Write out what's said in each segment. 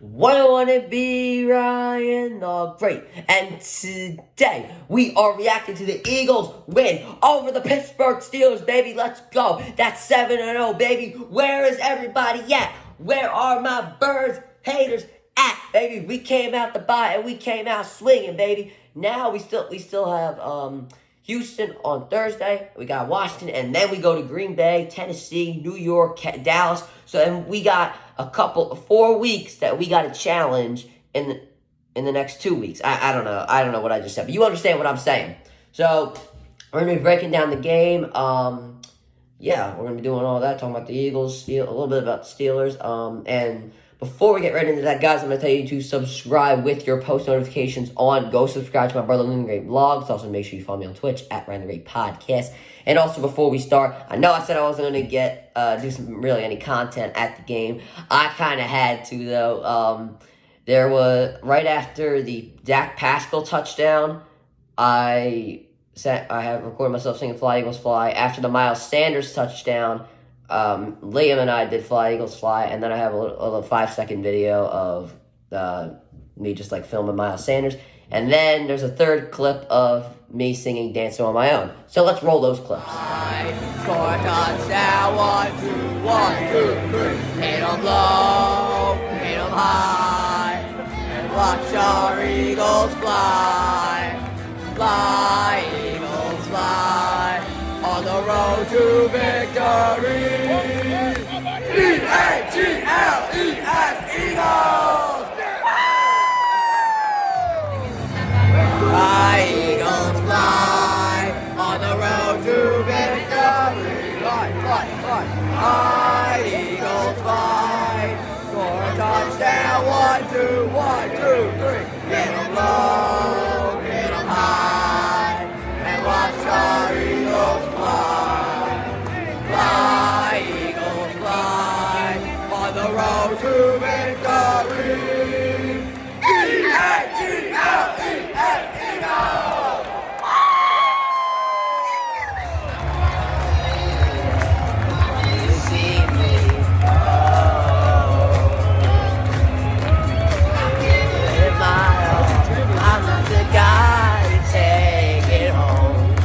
What I wanna be Ryan the Great. And today we are reacting to the Eagles win over the Pittsburgh Steelers, baby. Let's go. That's 7-0, baby. Where is everybody at? Where are my birds haters at, baby? We came out the bye and we came out swinging, baby. Now we still have Houston on Thursday. We got Washington, and then we go to Green Bay, Tennessee, New York, Dallas. So then we got 4 weeks that we got to challenge in the next 2 weeks. I don't know what I just said, but you understand what I'm saying. So we're gonna be breaking down the game. Yeah, we're gonna be doing all that, talking about the Eagles, a little bit about the Steelers. And before we get right into that, guys, I'm going to tell you to subscribe with your post notifications on. Go subscribe to my Brother Living Great vlogs. Also, make sure you follow me on Twitch at Ryan the Great Podcast. And also, before we start, I know I said I wasn't going to do any content at the game. I kind of had to, though. There was, right after the Dak Pascal touchdown, I have recorded myself singing Fly Eagles Fly. After the Miles Sanders touchdown, Liam and I did Fly Eagles Fly, and then I have a little 5-second video of me just like filming Miles Sanders, and then there's a third clip of me singing Dancing on My Own. So let's roll those clips. Score a touchdown, 1, 2, 1, 2, 3, hit 'em low, hit 'em high, and watch our Eagles fly, fly, Eagles fly. On the road to victory, E-A-G-L-E-S, Eagles! Fly, Eagles, fly, on the road to victory. Fly, fly, fly, fly, Eagles, fly. Score a touchdown, 1, 2, 3, hit 'em low, hit 'em high, and watch our Eagles fly, Eagles fly, on the road to victory. E-A-G-L-E-S, Eagles! You see me, in my own, I'm not the guy to take it home.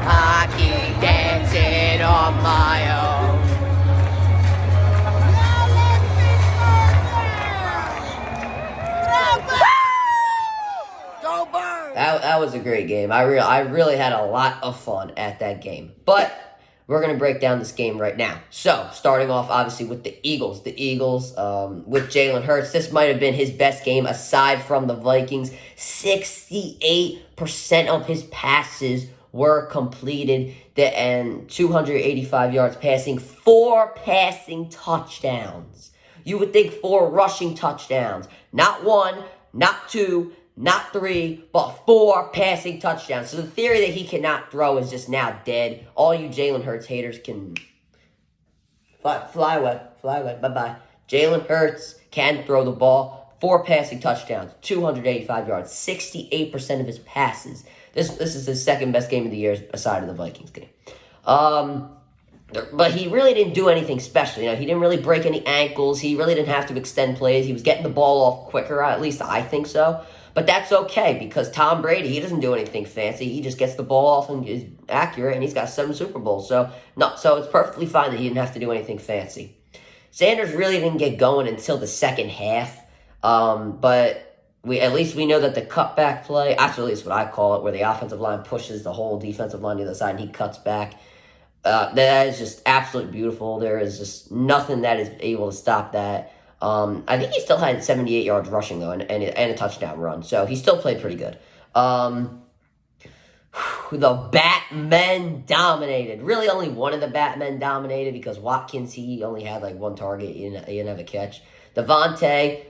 I keep dancing on my own. Go Birds! That was a great game. I really had a lot of fun at that game. But we're going to break down this game right now. So, starting off, obviously, with the Eagles. The Eagles, with Jalen Hurts, this might have been his best game aside from the Vikings. 68% of his passes were completed, and 285 yards passing, 4 passing touchdowns. You would think 4 rushing touchdowns. Not 1, not 2, not 3, but 4 passing touchdowns. So the theory that he cannot throw is just now dead. All you Jalen Hurts haters can fly away, bye-bye. Jalen Hurts can throw the ball. 4 passing touchdowns, 285 yards, 68% of his passes. This is his second best game of the year aside of the Vikings game. But he really didn't do anything special. He didn't really break any ankles. He really didn't have to extend plays. He was getting the ball off quicker, at least I think so. But that's okay because Tom Brady, he doesn't do anything fancy. He just gets the ball off and is accurate, and he's got 7 Super Bowls. So it's perfectly fine that he didn't have to do anything fancy. Sanders really didn't get going until the second half. But at least we know that the cutback play, that's at least what I call it, where the offensive line pushes the whole defensive line to the other side and he cuts back. That is just absolutely beautiful. There is just nothing that is able to stop that. I think he still had 78 yards rushing, though, and a touchdown run. So he still played pretty good. The Batmen dominated. Really, only one of the Batmen dominated because Watkins, he only had like 1 target. He didn't have a catch. Devontae,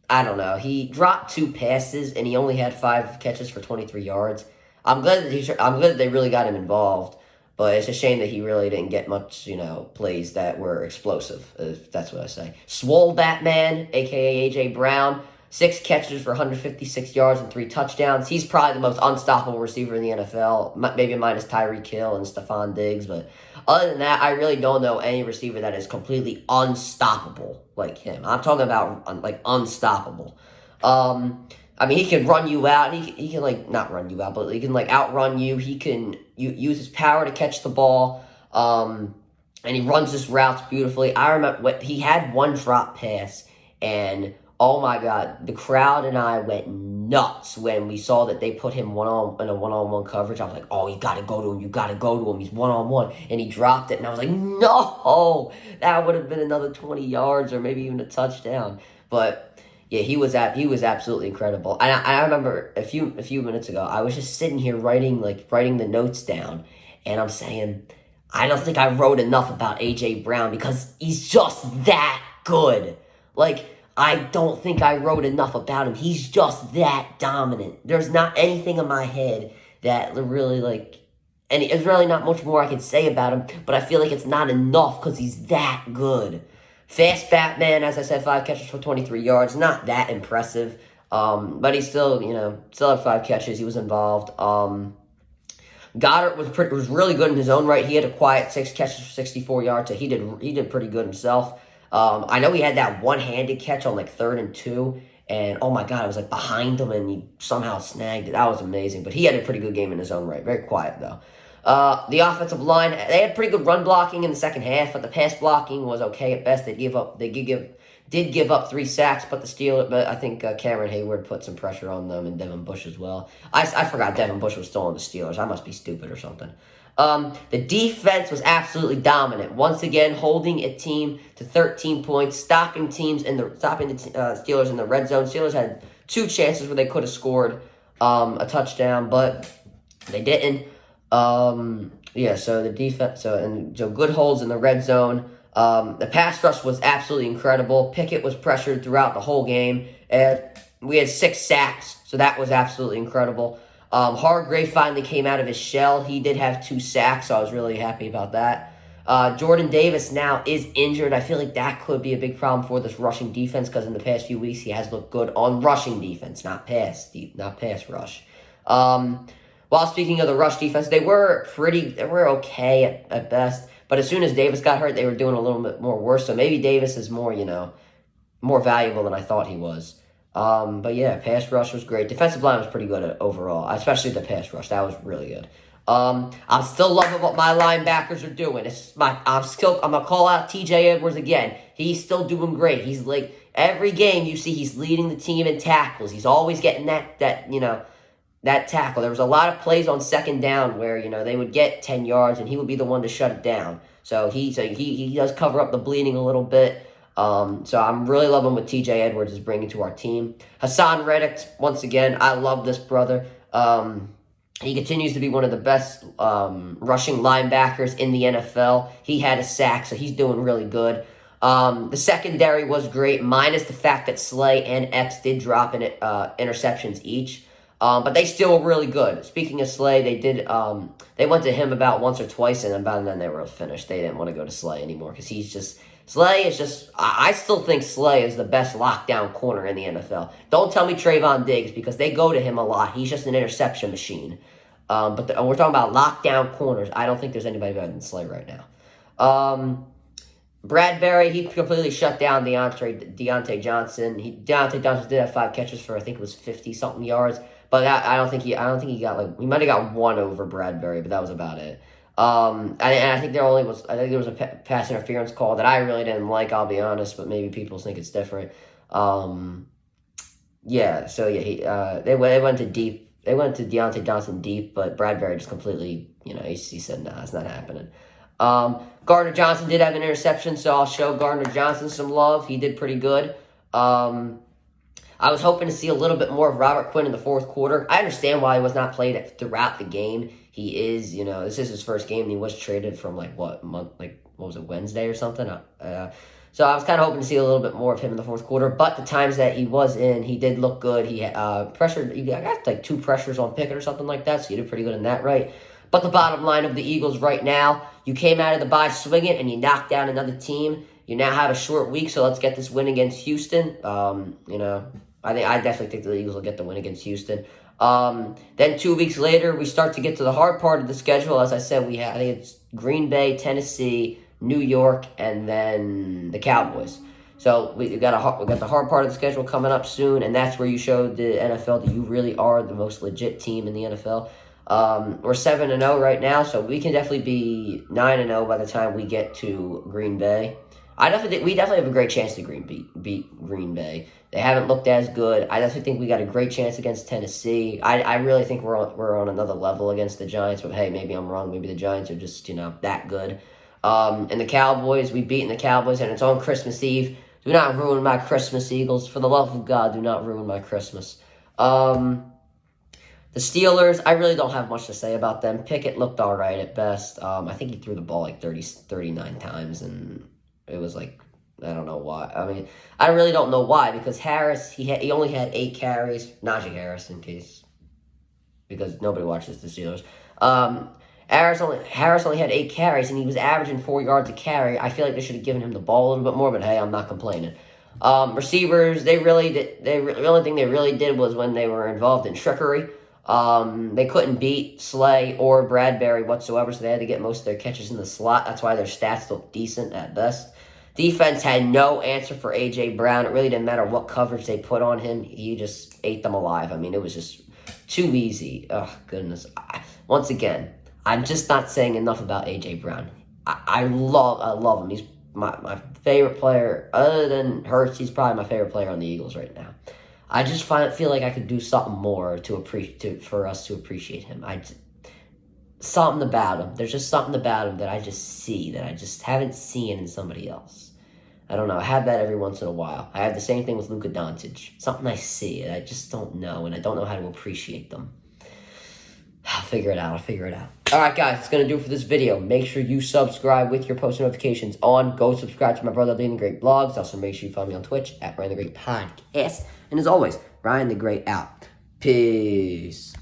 I don't know. He dropped 2 passes, and he only had 5 catches for 23 yards. I'm glad that they really got him involved, but it's a shame that he really didn't get much, plays that were explosive, if that's what I say. Swole Batman, a.k.a. A.J. Brown, 6 catches for 156 yards and 3 touchdowns. He's probably the most unstoppable receiver in the NFL, maybe minus Tyreek Hill and Stephon Diggs. But other than that, I really don't know any receiver that is completely unstoppable like him. I'm talking about, like, unstoppable. I mean, he can run you out. He can, like, not run you out, but he can, like, outrun you. He can use his power to catch the ball. And he runs his routes beautifully. I remember he had one drop pass, and oh my God, the crowd and I went nuts when we saw that they put him in a one-on-one coverage. I was like, oh, you got to go to him. You got to go to him. He's one-on-one. And he dropped it, and I was like, no, that would have been another 20 yards or maybe even a touchdown. But yeah, he was absolutely incredible. And I remember a few minutes ago, I was just sitting here writing the notes down, and I'm saying, I don't think I wrote enough about A.J. Brown because he's just that good. Like, I don't think I wrote enough about him. He's just that dominant. There's not anything in my head that really, like, and there's really not much more I can say about him, but I feel like it's not enough because he's that good. Fast Batman, as I said, 5 catches for 23 yards. Not that impressive, but he still had 5 catches. He was involved. Goddard was really good in his own right. He had a quiet 6 catches for 64 yards, so he did pretty good himself. I know he had that one-handed catch on, like, 3rd and 2, and oh my God, I was, like, behind him, and he somehow snagged it. That was amazing, but he had a pretty good game in his own right. Very quiet, though. The offensive line, they had pretty good run blocking in the second half, but the pass blocking was okay at best. They did give up 3 sacks, but I think Cameron Hayward put some pressure on them, and Devin Bush as well. I forgot Devin Bush was still on the Steelers. I must be stupid or something. The defense was absolutely dominant. Once again, holding a team to 13 points, stopping the Steelers in the red zone. Steelers had 2 chances where they could have scored a touchdown, but they didn't. So the defense, so good holds in the red zone. The pass rush was absolutely incredible. Pickett was pressured throughout the whole game, and we had 6 sacks, so that was absolutely incredible. Hargrave finally came out of his shell. He did have 2 sacks, so I was really happy about that. Jordan Davis now is injured. I feel like that could be a big problem for this rushing defense because in the past few weeks he has looked good on rushing defense, not pass rush. While speaking of the rush defense, they were okay at best. But as soon as Davis got hurt, they were doing a little bit more worse. So maybe Davis is more valuable than I thought he was. But yeah, pass rush was great. Defensive line was pretty good overall, especially the pass rush. That was really good. I'm still loving what my linebackers are doing. I'm gonna call out T.J. Edwards again. He's still doing great. He's like every game you see he's leading the team in tackles. He's always getting that tackle. There was a lot of plays on second down where, they would get 10 yards and he would be the one to shut it down. So he does cover up the bleeding a little bit. So I'm really loving what TJ Edwards is bringing to our team. Hassan Reddick, once again, I love this brother. He continues to be one of the best rushing linebackers in the NFL. He had a sack, so he's doing really good. The secondary was great, minus the fact that Slay and Epps did drop interceptions each. But they still were really good. Speaking of Slay, they went to him about once or twice, and about then they were finished. They didn't want to go to Slay anymore because I still think Slay is the best lockdown corner in the NFL. Don't tell me Trayvon Diggs because they go to him a lot. He's just an interception machine. But we're talking about lockdown corners. I don't think there's anybody better than Slay right now. Bradbury, he completely shut down Deontay Johnson. Deontay Johnson did have 5 catches for I think it was 50-something yards. But I don't think he got he might have got 1 over Bradbury, but that was about it. And I think there was a pass interference call that I really didn't like, I'll be honest, but maybe people think it's different. They went to deep. They went to Deontay Johnson deep, but Bradbury just completely, he said, nah, it's not happening. Gardner Johnson did have an interception, so I'll show Gardner Johnson some love. He did pretty good. I was hoping to see a little bit more of Robert Quinn in the fourth quarter. I understand why he was not played throughout the game. He is, this is his first game, and he was traded from, Wednesday or something? So I was kind of hoping to see a little bit more of him in the fourth quarter, but the times that he was in, he did look good. He got 2 pressures on Pickett or something like that, so he did pretty good in that, right? But the bottom line of the Eagles right now, you came out of the bye swinging, and you knocked down another team. You now have a short week, so let's get this win against Houston. I definitely think the Eagles will get the win against Houston. Then 2 weeks later, we start to get to the hard part of the schedule. As I said, I think it's Green Bay, Tennessee, New York, and then the Cowboys. So we got the hard part of the schedule coming up soon, and that's where you showed the NFL that you really are the most legit team in the NFL. We're 7-0 right now, so we can definitely be 9-0 by the time we get to Green Bay. I definitely think we definitely have a great chance to beat Green Bay. They haven't looked as good. I definitely think we got a great chance against Tennessee. I really think we're on another level against the Giants. But hey, maybe I'm wrong. Maybe the Giants are just that good. And the Cowboys, we've beaten the Cowboys, and it's on Christmas Eve. Do not ruin my Christmas, Eagles. For the love of God, do not ruin my Christmas. The Steelers, I really don't have much to say about them. Pickett looked all right at best. I think he threw the ball like 39 times, and it was like, I don't know why. I mean, I really don't know why, because Harris, he only had 8 carries. Najee Harris, in case, because nobody watches the Steelers. Harris only had 8 carries, and he was averaging 4 yards a carry. I feel like they should have given him the ball a little bit more, but hey, I'm not complaining. Receivers, the only thing they really did was when they were involved in trickery. They couldn't beat Slay or Bradbury whatsoever, so they had to get most of their catches in the slot. That's why their stats look decent at best. Defense had no answer for A.J. Brown. It really didn't matter what coverage they put on him. He just ate them alive. I mean, it was just too easy. Oh, goodness. Once again, I'm just not saying enough about A.J. Brown. I love him. He's my favorite player. Other than Hurts, he's probably my favorite player on the Eagles right now. I just feel like I could do something more for us to appreciate him. Something about him. There's just something about him that I just see that I just haven't seen in somebody else. I don't know. I have that every once in a while. I have the same thing with Luka Doncic. Something I see, and I just don't know, and I don't know how to appreciate them. I'll figure it out. All right, guys, that's going to do it for this video. Make sure you subscribe with your post notifications on. Go subscribe to my brother, Ryan the Great Blogs. Also, make sure you follow me on Twitch at Ryan the Great Podcast. And as always, Ryan the Great out. Peace.